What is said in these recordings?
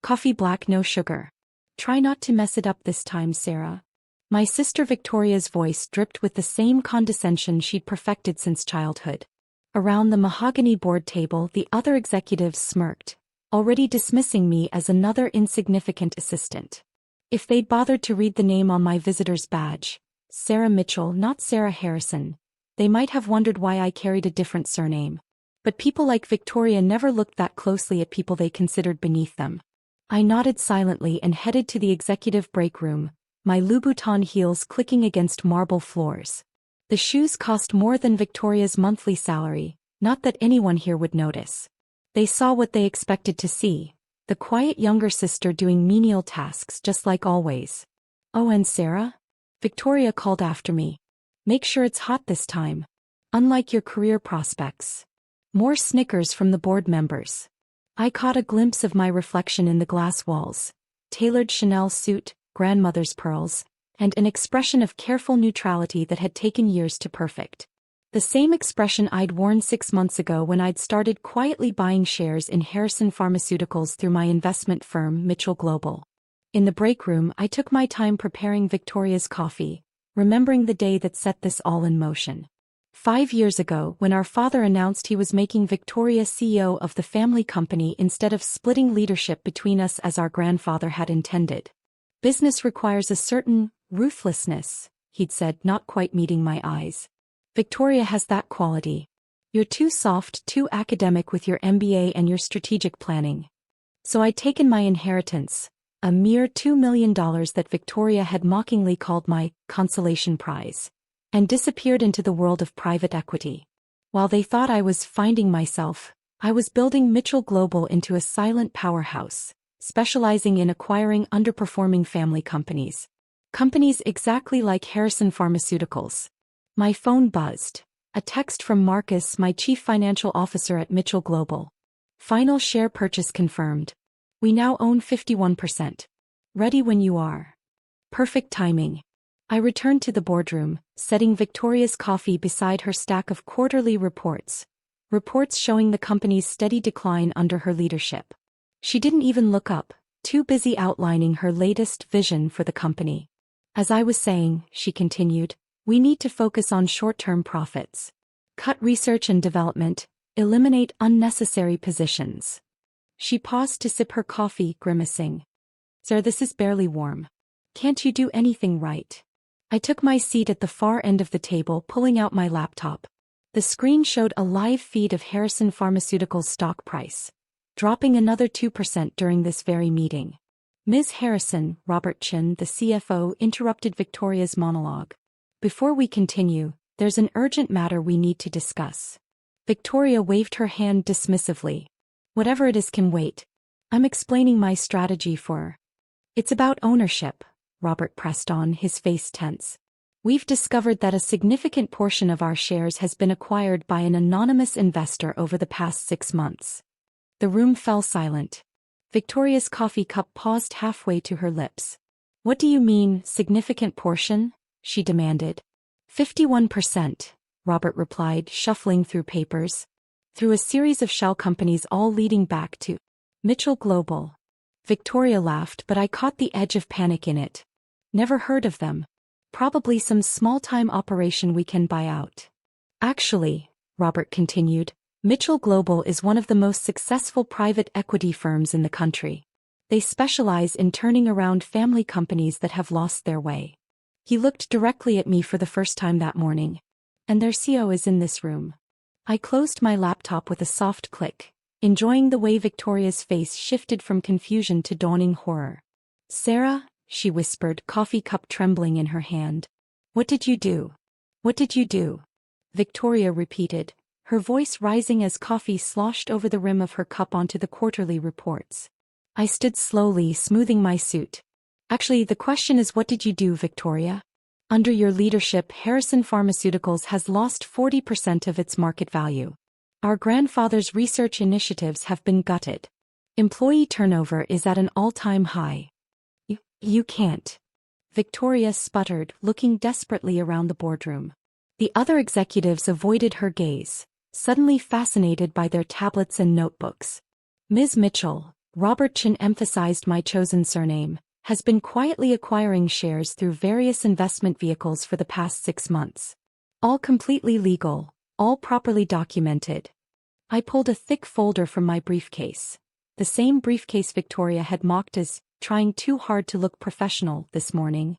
Coffee black, no sugar. Try not to mess it up this time, Sarah. My sister Victoria's voice dripped with the same condescension she'd perfected since childhood. Around the mahogany board table, the other executives smirked, already dismissing me as another insignificant assistant. If they'd bothered to read the name on my visitor's badge, Sarah Mitchell, not Sarah Harrison, they might have wondered why I carried a different surname. But people like Victoria never looked that closely at people they considered beneath them. I nodded silently and headed to the executive break room, my Louboutin heels clicking against marble floors. The shoes cost more than Victoria's monthly salary, not that anyone here would notice. They saw what they expected to see, the quiet younger sister doing menial tasks just like always. Oh, and Sarah? Victoria called after me. Make sure it's hot this time. Unlike your career prospects. More snickers from the board members. I caught a glimpse of my reflection in the glass walls, tailored Chanel suit, grandmother's pearls, and an expression of careful neutrality that had taken years to perfect. The same expression I'd worn 6 months ago when I'd started quietly buying shares in Harrison Pharmaceuticals through my investment firm Mitchell Global. In the break room, I took my time preparing Victoria's coffee, remembering the day that set this all in motion. 5 years ago, when our father announced he was making Victoria CEO of the family company instead of splitting leadership between us as our grandfather had intended. Business requires a certain ruthlessness, he'd said, not quite meeting my eyes. Victoria has that quality. You're too soft, too academic with your MBA and your strategic planning. So I'd taken my inheritance, a mere $2 million that Victoria had mockingly called my consolation prize, and disappeared into the world of private equity. While they thought I was finding myself, I was building Mitchell Global into a silent powerhouse, specializing in acquiring underperforming family companies. Companies exactly like Harrison Pharmaceuticals. My phone buzzed. A text from Marcus, my chief financial officer at Mitchell Global. Final share purchase confirmed. We now own 51%. Ready when you are. Perfect timing. I returned to the boardroom, setting Victoria's coffee beside her stack of quarterly reports. Reports showing the company's steady decline under her leadership. She didn't even look up, too busy outlining her latest vision for the company. As I was saying, she continued, we need to focus on short-term profits. Cut research and development, eliminate unnecessary positions. She paused to sip her coffee, grimacing. Sir, this is barely warm. Can't you do anything right? I took my seat at the far end of the table, pulling out my laptop. The screen showed a live feed of Harrison Pharmaceuticals' stock price, dropping another 2% during this very meeting. Ms. Harrison, Robert Chin, the CFO, interrupted Victoria's monologue. Before we continue, there's an urgent matter we need to discuss. Victoria waved her hand dismissively. Whatever it is can wait. I'm explaining my strategy for. It's about ownership. Robert pressed on, his face tense. We've discovered that a significant portion of our shares has been acquired by an anonymous investor over the past 6 months. The room fell silent. Victoria's coffee cup paused halfway to her lips. What do you mean, significant portion? She demanded. 51%, Robert replied, shuffling through papers. Through a series of shell companies all leading back to Mitchell Global. Victoria laughed, but I caught the edge of panic in it. Never heard of them. Probably some small-time operation we can buy out. Actually, Robert continued, Mitchell Global is one of the most successful private equity firms in the country. They specialize in turning around family companies that have lost their way. He looked directly at me for the first time that morning. And their CEO is in this room. I closed my laptop with a soft click, enjoying the way Victoria's face shifted from confusion to dawning horror. Sarah, she whispered, coffee cup trembling in her hand. What did you do? What did you do? Victoria repeated, her voice rising as coffee sloshed over the rim of her cup onto the quarterly reports. I stood slowly, smoothing my suit. Actually, the question is, what did you do, Victoria? Under your leadership, Harrison Pharmaceuticals has lost 40% of its market value. Our grandfather's research initiatives have been gutted. Employee turnover is at an all-time high. You can't. Victoria sputtered, looking desperately around the boardroom. The other executives avoided her gaze, suddenly fascinated by their tablets and notebooks. Ms. Mitchell, Robert Chin emphasized my chosen surname, has been quietly acquiring shares through various investment vehicles for the past 6 months. All completely legal, all properly documented. I pulled a thick folder from my briefcase. The same briefcase Victoria had mocked as trying too hard to look professional this morning.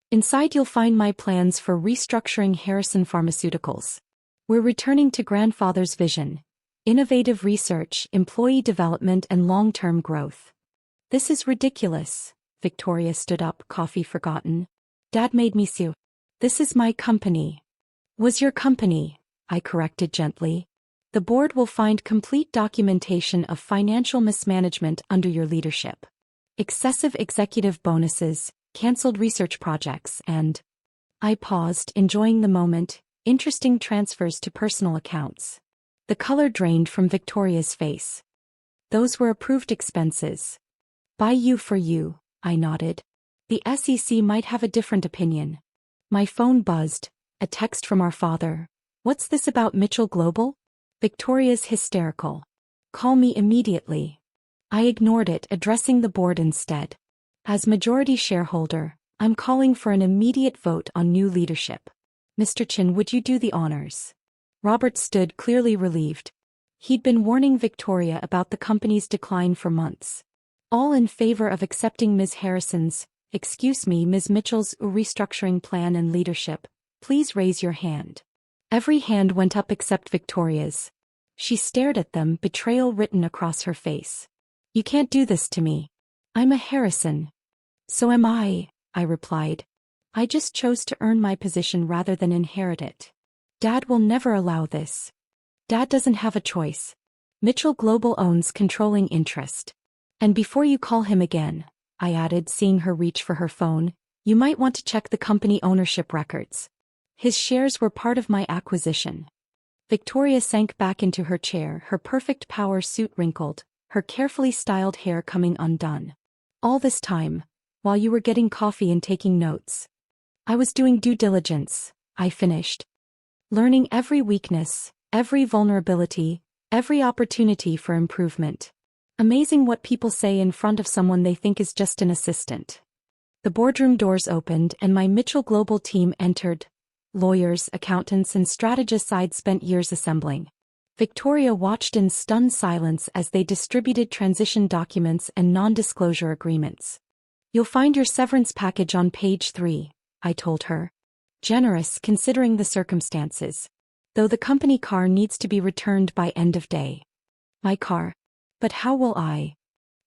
Inside you'll find my plans for restructuring Harrison Pharmaceuticals. We're returning to grandfather's vision. Innovative research, employee development and long-term growth. This is ridiculous. Victoria stood up, coffee forgotten. Dad made me sue. This is my company. Was your company, I corrected gently. The board will find complete documentation of financial mismanagement under your leadership. Excessive executive bonuses, cancelled research projects, and... I paused, enjoying the moment, interesting transfers to personal accounts. The color drained from Victoria's face. Those were approved expenses. By you for you, I nodded. The SEC might have a different opinion. My phone buzzed, a text from our father. What's this about Mitchell Global? Victoria's hysterical. Call me immediately. I ignored it, addressing the board instead. As majority shareholder, I'm calling for an immediate vote on new leadership. Mr. Chin, would you do the honors? Robert stood, clearly relieved. He'd been warning Victoria about the company's decline for months. All in favor of accepting Ms. Ms. Mitchell's restructuring plan and leadership, please raise your hand. Every hand went up except Victoria's. She stared at them, betrayal written across her face. You can't do this to me. I'm a Harrison. So am I replied. I just chose to earn my position rather than inherit it. Dad will never allow this. Dad doesn't have a choice. Mitchell Global owns controlling interest. And before you call him again, I added, seeing her reach for her phone, you might want to check the company ownership records. His shares were part of my acquisition. Victoria sank back into her chair, her perfect power suit wrinkled, her carefully styled hair coming undone. All this time, while you were getting coffee and taking notes. I was doing due diligence, I finished. Learning every weakness, every vulnerability, every opportunity for improvement. Amazing what people say in front of someone they think is just an assistant. The boardroom doors opened and my Mitchell Global team entered. Lawyers, accountants and strategists I'd spent years assembling. Victoria watched in stunned silence as they distributed transition documents and non-disclosure agreements. You'll find your severance package on page 3, I told her. Generous considering the circumstances. Though the company car needs to be returned by end of day. My car. But how will I?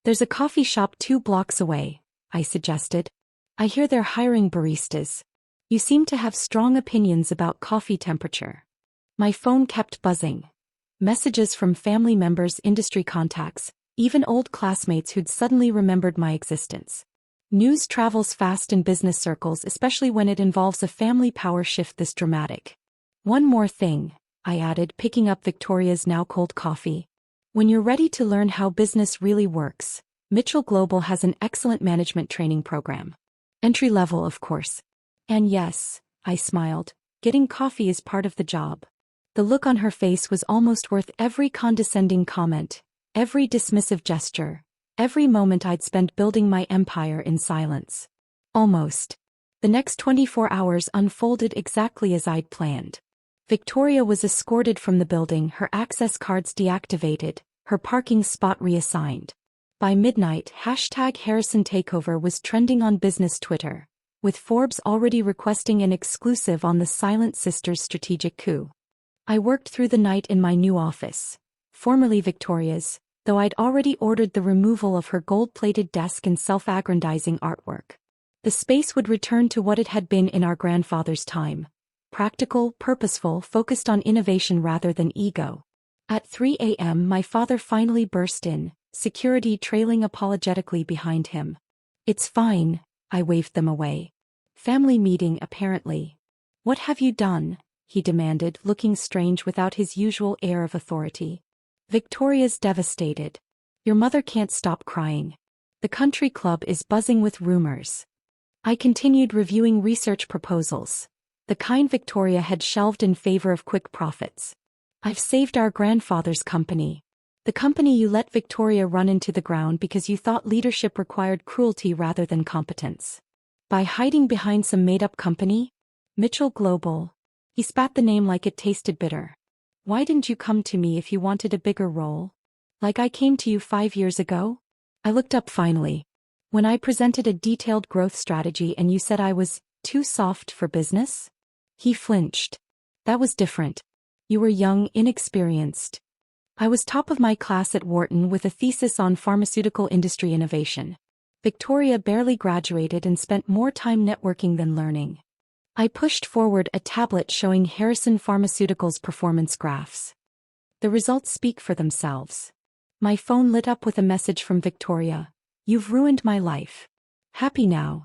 There's a coffee shop 2 blocks away, I suggested. I hear they're hiring baristas. You seem to have strong opinions about coffee temperature. My phone kept buzzing. Messages from family members, industry contacts, even old classmates who'd suddenly remembered my existence. News travels fast in business circles, especially when it involves a family power shift this dramatic. One more thing, I added, picking up Victoria's now cold coffee. When you're ready to learn how business really works, Mitchell Global has an excellent management training program. Entry level, of course. And yes, I smiled, getting coffee is part of the job. The look on her face was almost worth every condescending comment, every dismissive gesture, every moment I'd spent building my empire in silence. Almost. The next 24 hours unfolded exactly as I'd planned. Victoria was escorted from the building, her access cards deactivated, her parking spot reassigned. By midnight, #Harrison Takeover was trending on business Twitter, with Forbes already requesting an exclusive on the Silent Sisters' strategic coup. I worked through the night in my new office, formerly Victoria's, though I'd already ordered the removal of her gold-plated desk and self-aggrandizing artwork. The space would return to what it had been in our grandfather's time. Practical, purposeful, focused on innovation rather than ego. At 3 a.m. my father finally burst in, security trailing apologetically behind him. It's fine, I waved them away. Family meeting apparently. What have you done? He demanded, looking strange without his usual air of authority. Victoria's devastated. Your mother can't stop crying. The country club is buzzing with rumors. I continued reviewing research proposals. The kind Victoria had shelved in favor of quick profits. I've saved our grandfather's company. The company you let Victoria run into the ground because you thought leadership required cruelty rather than competence. By hiding behind some made-up company? Mitchell Global. He spat the name like it tasted bitter. Why didn't you come to me if you wanted a bigger role? Like I came to you 5 years ago? I looked up finally. When I presented a detailed growth strategy and you said I was too soft for business? He flinched. That was different. You were young, inexperienced. I was top of my class at Wharton with a thesis on pharmaceutical industry innovation. Victoria barely graduated and spent more time networking than learning. I pushed forward a tablet showing Harrison Pharmaceuticals' performance graphs. The results speak for themselves. My phone lit up with a message from Victoria. You've ruined my life. Happy now?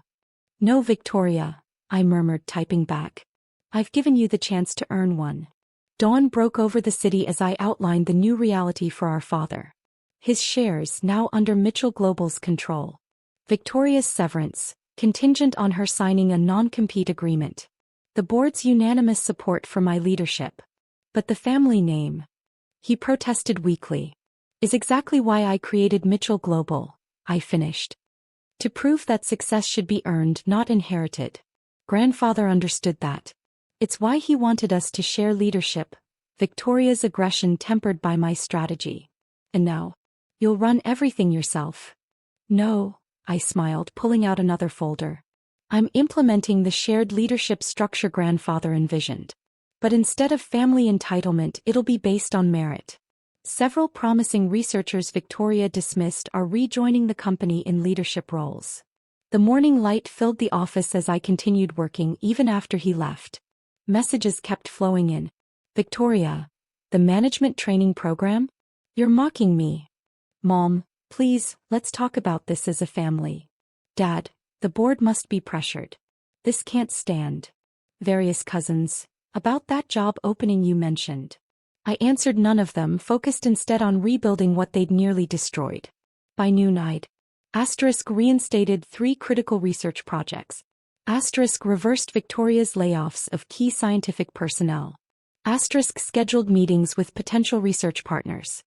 No, Victoria, I murmured, typing back. I've given you the chance to earn one. Dawn broke over the city as I outlined the new reality for our father. His shares now under Mitchell Global's control. Victoria's severance, contingent on her signing a non-compete agreement. The board's unanimous support for my leadership. But the family name, he protested weakly, is exactly why I created Mitchell Global, I finished. To prove that success should be earned, not inherited. Grandfather understood that. It's why he wanted us to share leadership, Victoria's aggression tempered by my strategy. And now, you'll run everything yourself. No, I smiled, pulling out another folder. I'm implementing the shared leadership structure grandfather envisioned. But instead of family entitlement, it'll be based on merit. Several promising researchers Victoria dismissed are rejoining the company in leadership roles. The morning light filled the office as I continued working even after he left. Messages kept flowing in. Victoria, the management training program? You're mocking me. Mom, please, let's talk about this as a family. Dad, the board must be pressured. This can't stand. Various cousins, about that job opening you mentioned. I answered none of them, focused instead on rebuilding what they'd nearly destroyed. By noon I'd reinstated 3 critical research projects. Reversed Victoria's layoffs of key scientific personnel. Scheduled meetings with potential research partners.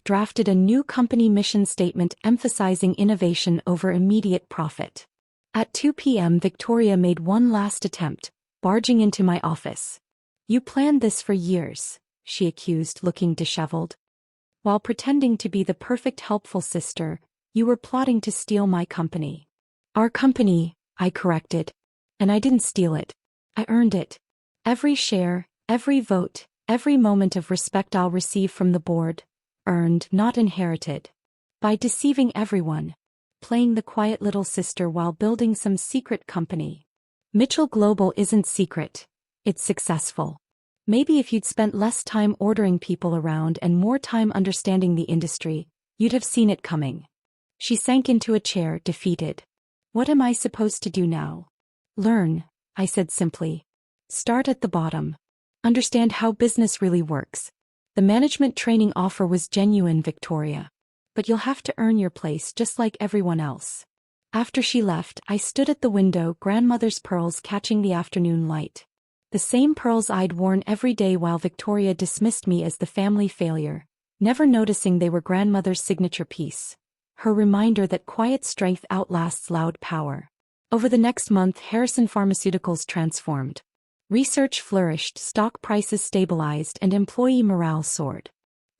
Drafted a new company mission statement emphasizing innovation over immediate profit. At 2 p.m. Victoria made one last attempt, barging into my office. You planned this for years, she accused, looking disheveled. While pretending to be the perfect helpful sister, you were plotting to steal my company. Our company, I corrected. And I didn't steal it. I earned it. Every share, every vote, every moment of respect I'll receive from the board. Earned, not inherited. By deceiving everyone. Playing the quiet little sister while building some secret company. Mitchell Global isn't secret. It's successful. Maybe if you'd spent less time ordering people around and more time understanding the industry, you'd have seen it coming. She sank into a chair, defeated. What am I supposed to do now? Learn, I said simply. Start at the bottom. Understand how business really works. The management training offer was genuine, Victoria. But you'll have to earn your place just like everyone else. After she left, I stood at the window, grandmother's pearls catching the afternoon light. The same pearls I'd worn every day while Victoria dismissed me as the family failure, never noticing they were grandmother's signature piece. Her reminder that quiet strength outlasts loud power. Over the next month, Harrison Pharmaceuticals transformed. Research flourished, stock prices stabilized, and employee morale soared.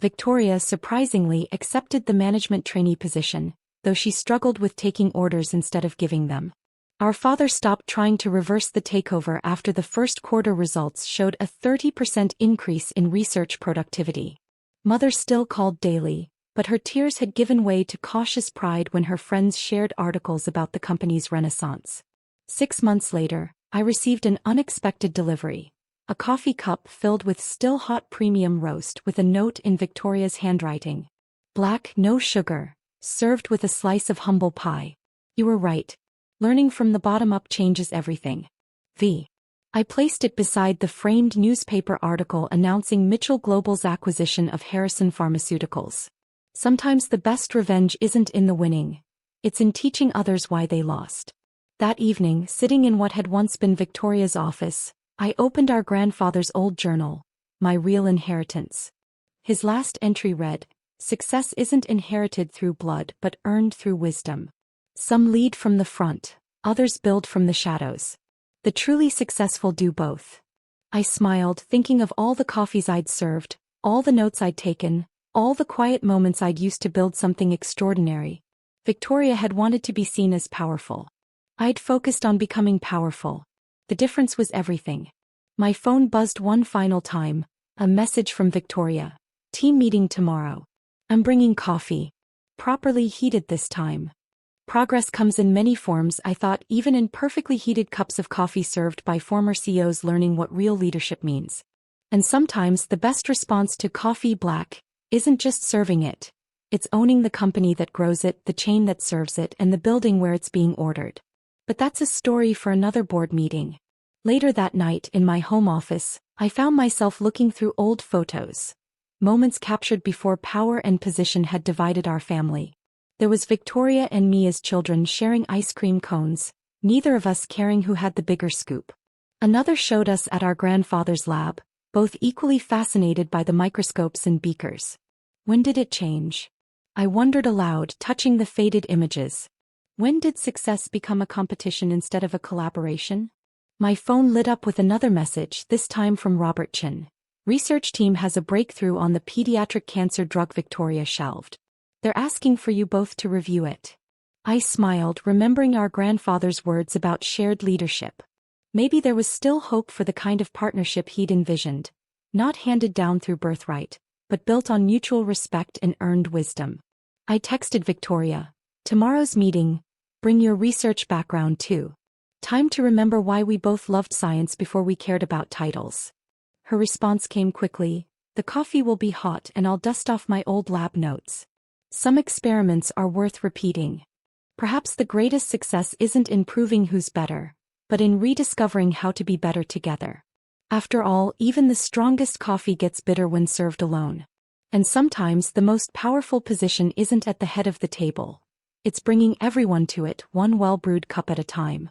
Victoria surprisingly accepted the management trainee position, though she struggled with taking orders instead of giving them. Our father stopped trying to reverse the takeover after the first quarter results showed a 30% increase in research productivity. Mother still called daily, but her tears had given way to cautious pride when her friends shared articles about the company's renaissance. 6 months later, I received an unexpected delivery. A coffee cup filled with still-hot premium roast with a note in Victoria's handwriting. Black, no sugar, served with a slice of humble pie. You were right. Learning from the bottom up changes everything. I placed it beside the framed newspaper article announcing Mitchell Global's acquisition of Harrison Pharmaceuticals. Sometimes the best revenge isn't in the winning. It's in teaching others why they lost. That evening, sitting in what had once been Victoria's office, I opened our grandfather's old journal, My Real Inheritance. His last entry read, Success isn't inherited through blood but earned through wisdom. Some lead from the front, others build from the shadows. The truly successful do both. I smiled, thinking of all the coffees I'd served, all the notes I'd taken, all the quiet moments I'd used to build something extraordinary. Victoria had wanted to be seen as powerful. I'd focused on becoming powerful. The difference was everything. My phone buzzed one final time, a message from Victoria. Team meeting tomorrow. I'm bringing coffee. Properly heated this time. Progress comes in many forms, I thought, even in perfectly heated cups of coffee served by former CEOs learning what real leadership means. And sometimes the best response to coffee black isn't just serving it. It's owning the company that grows it, the chain that serves it, and the building where it's being ordered. But that's a story for another board meeting. Later that night, in my home office, I found myself looking through old photos. Moments captured before power and position had divided our family. There was Victoria and me as children sharing ice cream cones, neither of us caring who had the bigger scoop. Another showed us at our grandfather's lab, both equally fascinated by the microscopes and beakers. When did it change? I wondered aloud, touching the faded images. When did success become a competition instead of a collaboration? My phone lit up with another message, this time from Robert Chin. Research team has a breakthrough on the pediatric cancer drug Victoria shelved. They're asking for you both to review it. I smiled, remembering our grandfather's words about shared leadership. Maybe there was still hope for the kind of partnership he'd envisioned, not handed down through birthright, but built on mutual respect and earned wisdom. I texted Victoria, tomorrow's meeting, bring your research background too. Time to remember why we both loved science before we cared about titles. Her response came quickly, the coffee will be hot and I'll dust off my old lab notes. Some experiments are worth repeating. Perhaps the greatest success isn't in proving who's better, but in rediscovering how to be better together. After all, even the strongest coffee gets bitter when served alone. And sometimes the most powerful position isn't at the head of the table. It's bringing everyone to it, one well-brewed cup at a time.